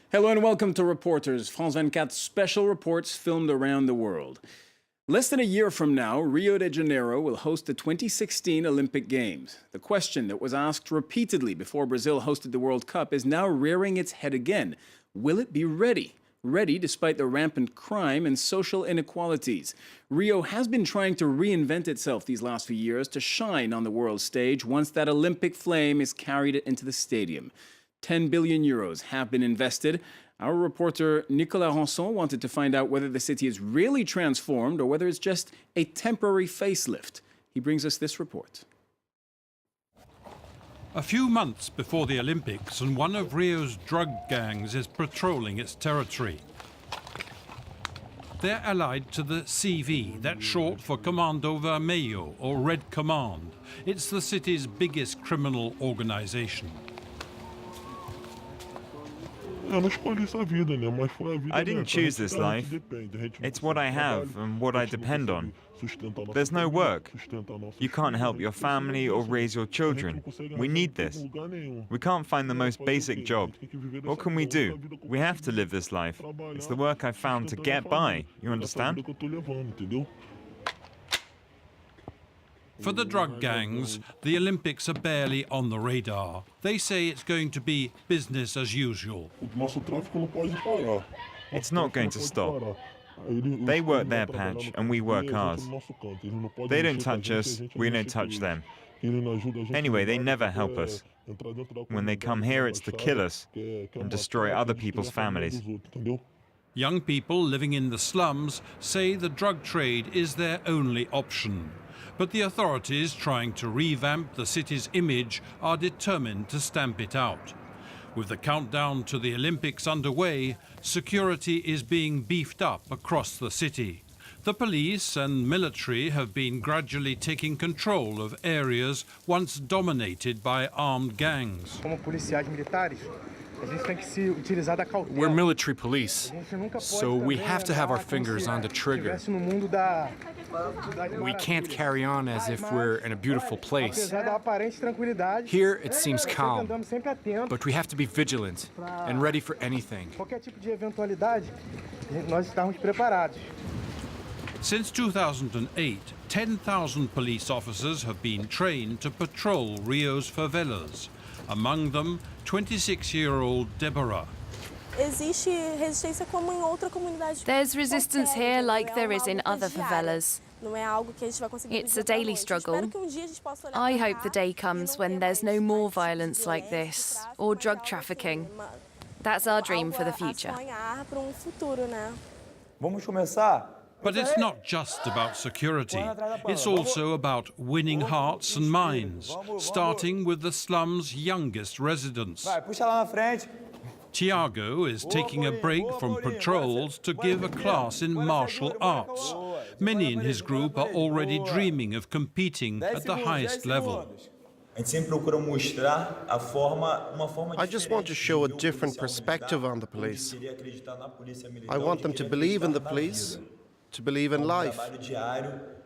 Hello and welcome to Reporters, France 24 special reports filmed around the world. Less than a year from now, Rio de Janeiro will host the 2016 Olympic Games. The question that was asked repeatedly before Brazil hosted the World Cup is now rearing its head again. Will it be ready? Ready despite the rampant crime and social inequalities. Rio has been trying to reinvent itself these last few years to shine on the world stage once that Olympic flame is carried into the stadium. 10 billion euros have been invested. Our reporter Nicolas Ranson wanted to find out whether the city is really transformed or whether it's just a temporary facelift. He brings us this report. A few months before the Olympics, and one of Rio's drug gangs is patrolling its territory. They're allied to the CV, that's short for Comando Vermelho, or Red Command. It's the city's biggest criminal organization. I didn't choose this life. It's what I have and what I depend on. There's no work. You can't help your family or raise your children. We need this. We can't find the most basic job. What can we do? We have to live this life. It's the work I found to get by. You understand? For the drug gangs, the Olympics are barely on the radar. They say it's going to be business as usual. It's not going to stop. They work their patch and we work ours. They don't touch us, we don't touch them. Anyway, they never help us. When they come here, it's to kill us and destroy other people's families. Young people living in the slums say the drug trade is their only option. But the authorities trying to revamp the city's image are determined to stamp it out. With the countdown to the Olympics underway, security is being beefed up across the city. The police and military have been gradually taking control of areas once dominated by armed gangs. We're military police, so we have to have our fingers on the trigger. We can't carry on as if we're in a beautiful place. Here it seems calm, but we have to be vigilant and ready for anything. Since 2008, 10,000 police officers have been trained to patrol Rio's favelas. Among them, 26-year-old Deborah. There's resistance here like there is in other favelas. It's a daily struggle. I hope the day comes when there's no more violence like this, or drug trafficking. That's our dream for the future. But it's not just about security. It's also about winning hearts and minds, starting with the slum's youngest residents. Tiago is taking a break from patrols to give a class in martial arts. Many in his group are already dreaming of competing at the highest level. I just want to show a different perspective on the police. I want them to believe in the police, to believe in life.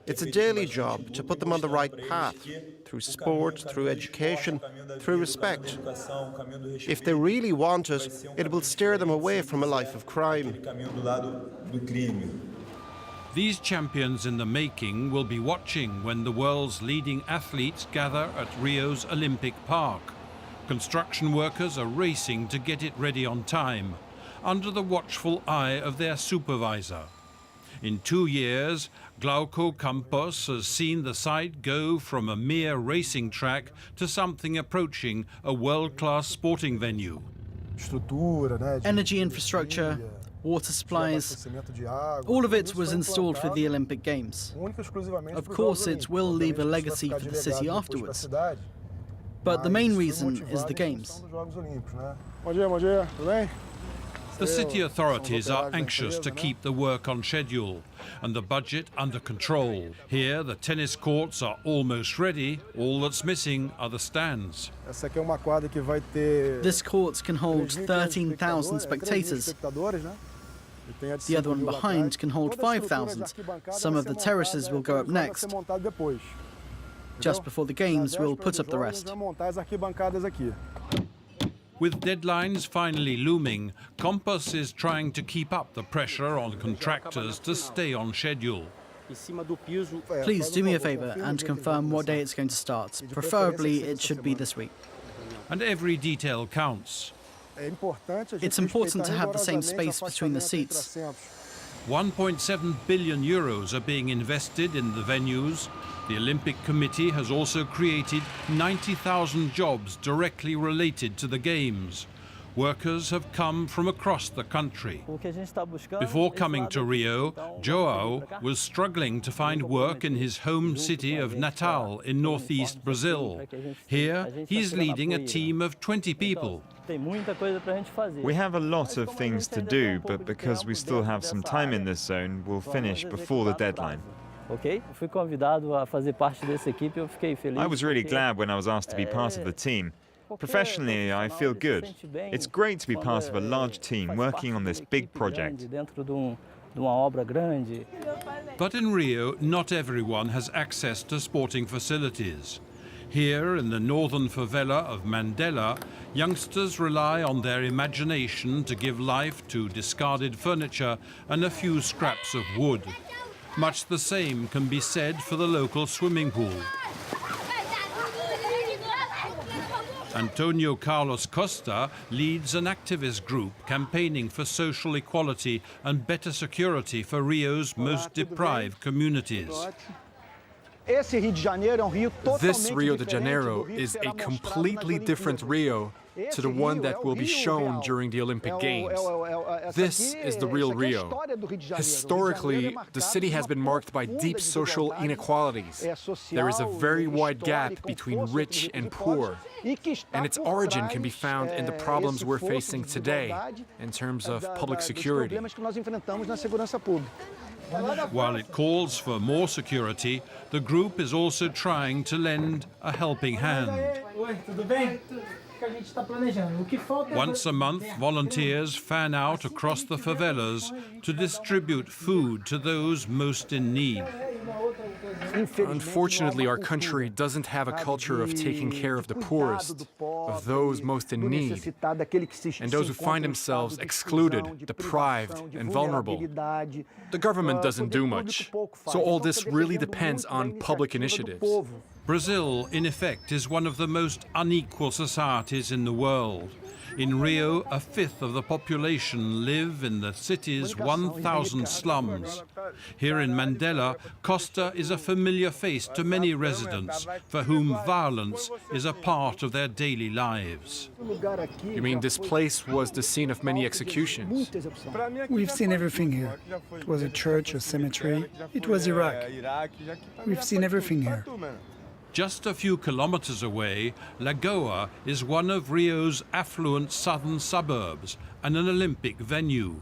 It's a daily job to put them on the right path, through sport, through education, through respect. If they really want it, it will steer them away from a life of crime. These champions in the making will be watching when the world's leading athletes gather at Rio's Olympic Park. Construction workers are racing to get it ready on time, under the watchful eye of their supervisor. In 2 years, Glauco Campos has seen the site go from a mere racing track to something approaching a world-class sporting venue. Energy infrastructure, water supplies, all of it was installed for the Olympic Games. Of course, it will leave a legacy for the city afterwards. But the main reason is the Games. The city authorities are anxious to keep the work on schedule and the budget under control. Here, the tennis courts are almost ready. All that's missing are the stands. This court can hold 13,000 spectators. The other one behind can hold 5,000. Some of the terraces will go up next. Just before the Games, we'll put up the rest. With deadlines finally looming, Compass is trying to keep up the pressure on contractors to stay on schedule. Please do me a favour and confirm what day it's going to start. Preferably, it should be this week. And every detail counts. It's important to have the same space between the seats. 1.7 billion euros are being invested in the venues. The Olympic Committee has also created 90,000 jobs directly related to the Games. Workers have come from across the country. Before coming to Rio, João was struggling to find work in his home city of Natal in northeast Brazil. Here, he's leading a team of 20 people. We have a lot of things to do, but because we still have some time in this zone, we'll finish before the deadline. I was really glad when I was asked to be part of the team. Professionally, I feel good. It's great to be part of a large team working on this big project. But in Rio, not everyone has access to sporting facilities. Here, in the northern favela of Mandela, youngsters rely on their imagination to give life to discarded furniture and a few scraps of wood. Much the same can be said for the local swimming pool. Antonio Carlos Costa leads an activist group campaigning for social equality and better security for Rio's most deprived communities. This Rio de Janeiro is a completely different Rio to the one that will be shown during the Olympic Games. This is the real Rio. Historically, the city has been marked by deep social inequalities. There is a very wide gap between rich and poor, and its origin can be found in the problems we're facing today in terms of public security. While it calls for more security, the group is also trying to lend a helping hand. Once a month, volunteers fan out across the favelas to distribute food to those most in need. Unfortunately, our country doesn't have a culture of taking care of the poorest, of those most in need, and those who find themselves excluded, deprived, and vulnerable. The government doesn't do much, so all this really depends on public initiatives. Brazil, in effect, is one of the most unequal societies in the world. In Rio, a fifth of the population live in the city's 1,000 slums. Here in Mandela, Costa is a familiar face to many residents for whom violence is a part of their daily lives. You mean this place was the scene of many executions? We've seen everything here. It was a church, a cemetery. It was Iraq. We've seen everything here. Just a few kilometers away, Lagoa is one of Rio's affluent southern suburbs and an Olympic venue.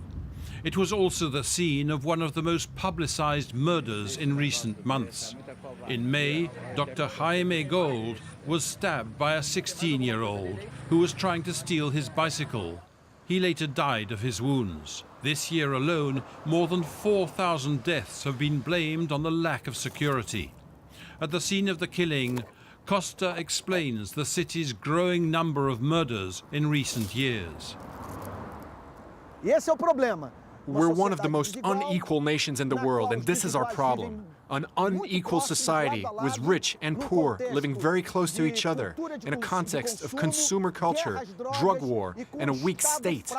It was also the scene of one of the most publicized murders in recent months. In May, Dr. Jaime Gold was stabbed by a 16-year-old who was trying to steal his bicycle. He later died of his wounds. This year alone, more than 4,000 deaths have been blamed on the lack of security. At the scene of the killing, Costa explains the city's growing number of murders in recent years. We're one of the most unequal nations in the world, and this is our problem. An unequal society with rich and poor living very close to each other in a context of consumer culture, drug war, and a weak state.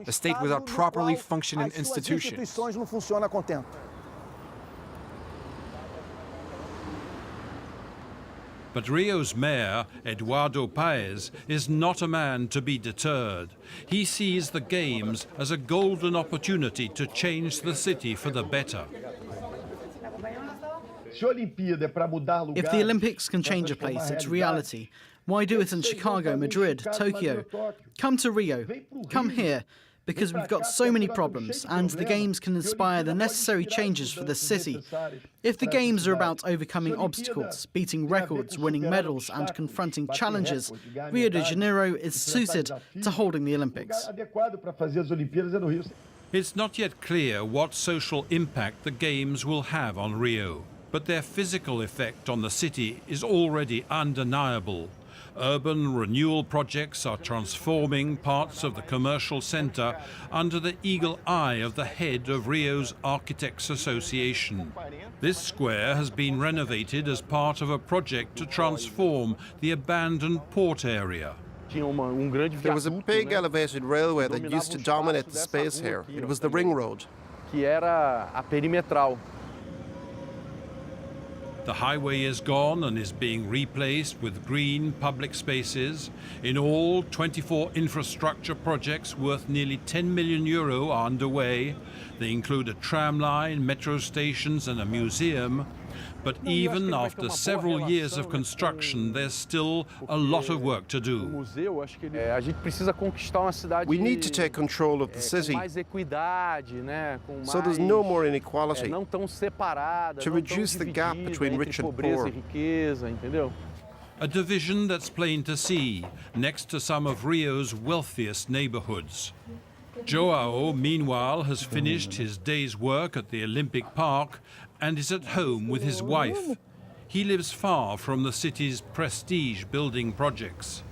A state without properly functioning institutions. But Rio's mayor, Eduardo Paes, is not a man to be deterred. He sees the Games as a golden opportunity to change the city for the better. If the Olympics can change a place, it's reality. Why do it in Chicago, Madrid, Tokyo? Come to Rio. Come here. Because we've got so many problems, and the Games can inspire the necessary changes for the city. If the Games are about overcoming obstacles, beating records, winning medals, and confronting challenges, Rio de Janeiro is suited to holding the Olympics. It's not yet clear what social impact the Games will have on Rio, but their physical effect on the city is already undeniable. Urban renewal projects are transforming parts of the commercial centre under the eagle eye of the head of Rio's Architects Association. This square has been renovated as part of a project to transform the abandoned port area. There was a big elevated railway that used to dominate the space here. It was the ring road. The highway is gone and is being replaced with green public spaces. In all, 24 infrastructure projects worth nearly €10 million are underway. They include a tram line, metro stations and a museum. But even after several years of construction, there's still a lot of work to do. We need to take control of the city so there's no more inequality, to reduce the gap between rich and poor. A division that's plain to see next to some of Rio's wealthiest neighborhoods. Joao, meanwhile, has finished his day's work at the Olympic Park and is at home with his wife. He lives far from the city's prestige building projects.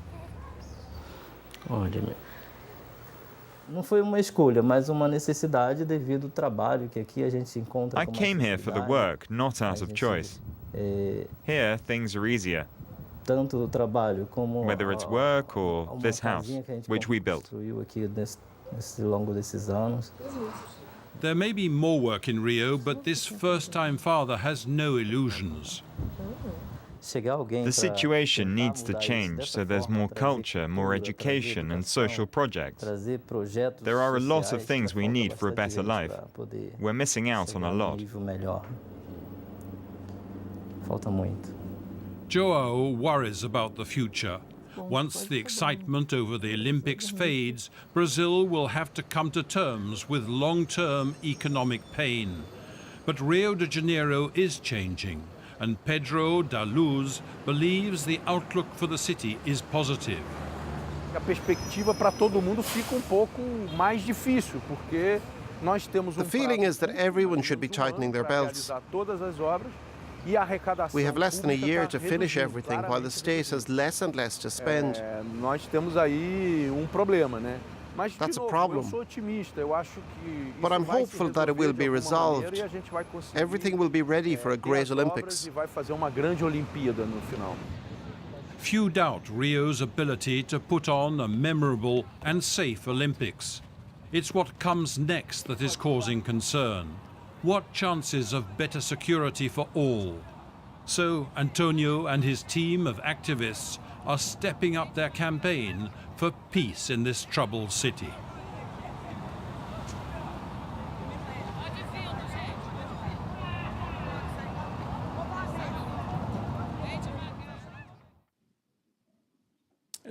Não foi uma escolha, mas uma necessidade devido ao trabalho que aqui a gente encontra. I came here for the work, not out of choice. Here, things are easier. Tanto o trabalho como whether it's work or this house, which we built. Aqui nesse longo desses anos. There may be more work in Rio, but this first-time father has no illusions. The situation needs to change so there's more culture, more education and social projects. There are a lot of things we need for a better life. We're missing out on a lot. Falta muito. Joao worries about the future. Once the excitement over the Olympics fades, Brazil will have to come to terms with long-term economic pain. But Rio de Janeiro is changing, and Pedro da Luz believes the outlook for the city is positive. A perspectiva para todo mundo fica pouco mais difícil, porque nós temos The feeling is that everyone should be tightening their belts. todas as obras. We have less than a year to finish everything, while the state has less and less to spend. Nós temos aí problema, né? That's a problem. But I'm hopeful that it will be resolved. Everything will be ready for a great Olympics. Few doubt Rio's ability to put on a memorable and safe Olympics. It's what comes next that is causing concern. What chances of better security for all? So Antonio and his team of activists are stepping up their campaign for peace in this troubled city.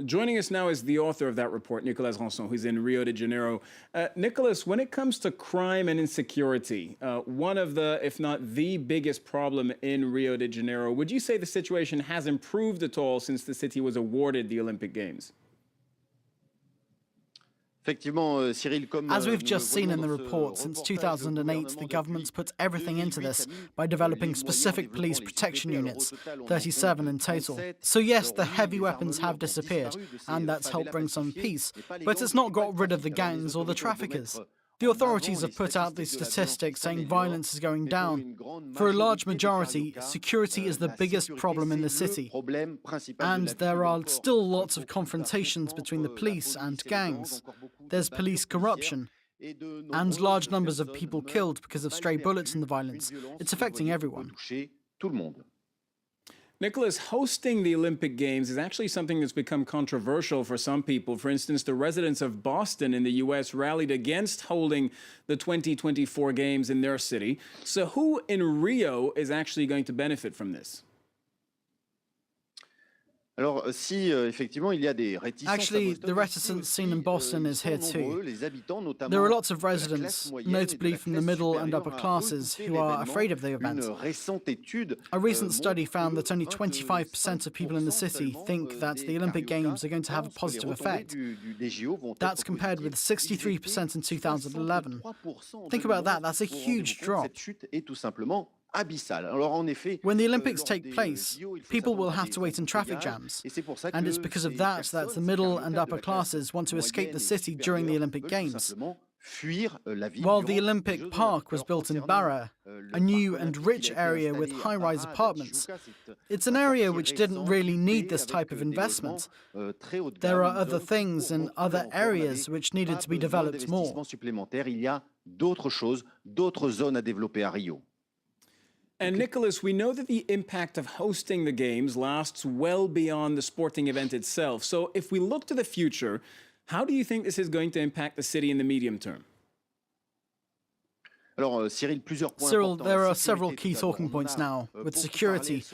Joining us now is the author of that report, Nicolas Ranson, who's in Rio de Janeiro. Nicolas, when it comes to crime and insecurity, one of the, if not the biggest problem in Rio de Janeiro, would you say the situation has improved at all since the city was awarded the Olympic Games? As we've just seen in the report, since 2008, the government's put everything into this by developing specific police protection units, 37 in total. So yes, the heavy weapons have disappeared, and that's helped bring some peace, but it's not got rid of the gangs or the traffickers. The authorities have put out these statistics saying violence is going down. For a large majority, security is the biggest problem in the city. And there are still lots of confrontations between the police and gangs. There's police corruption and large numbers of people killed because of stray bullets in the violence. It's affecting everyone. Nicholas, hosting the Olympic Games is actually something that's become controversial for some people. For instance, the residents of Boston in the U.S. rallied against holding the 2024 Games in their city. So who in Rio is actually going to benefit from this? Actually, the reticence seen in Boston is here too. There are lots of residents, notably from the middle and upper classes, who are afraid of the event. A recent study found that only 25% of people in the city think that the Olympic Games are going to have a positive effect. That's compared with 63% in 2011. Think about that, that's a huge drop. When the Olympics take place, people will have to wait in traffic jams. And it's because of that that the middle and upper classes want to escape the city during the Olympic Games. While the Olympic Park was built in Barra, a new and rich area with high-rise apartments, it's an area which didn't really need this type of investment. There are other things in other areas which needed to be developed more. And Nicholas, we know that the impact of hosting the Games lasts well beyond the sporting event itself. So if we look to the future, how do you think this is going to impact the city in the medium term? Cyril, there are several key talking points now. With security,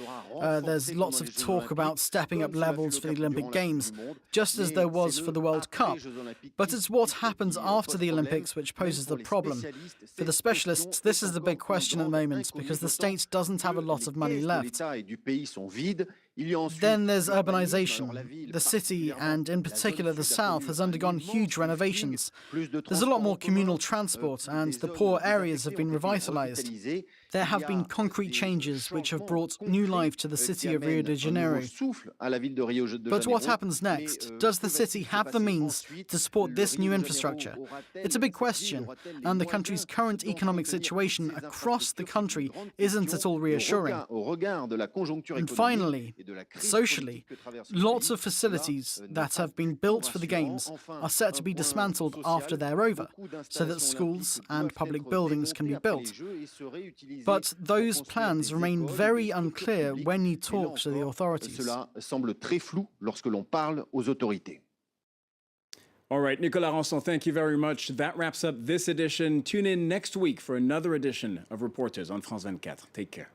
there's lots of talk about stepping up levels for the Olympic Games, just as there was for the World Cup. But it's what happens after the Olympics which poses the problem. For the specialists, this is the big question at the moment, because the state doesn't have a lot of money left. Then there's urbanization. The city, and in particular the south, has undergone huge renovations. There's a lot more communal transport, and the poor areas have been revitalized. There have been concrete changes which have brought new life to the city of Rio de Janeiro. But what happens next? Does the city have the means to support this new infrastructure? It's a big question, and the country's current economic situation across the country isn't at all reassuring. And finally, socially, lots of facilities that have been built for the Games are set to be dismantled after they're over, so that schools and public buildings can be built. But those plans remain very unclear when you talk to the authorities. All right, Nicolas Ranson, thank you very much. That wraps up this edition. Tune in next week for another edition of Reporters on France 24. Take care.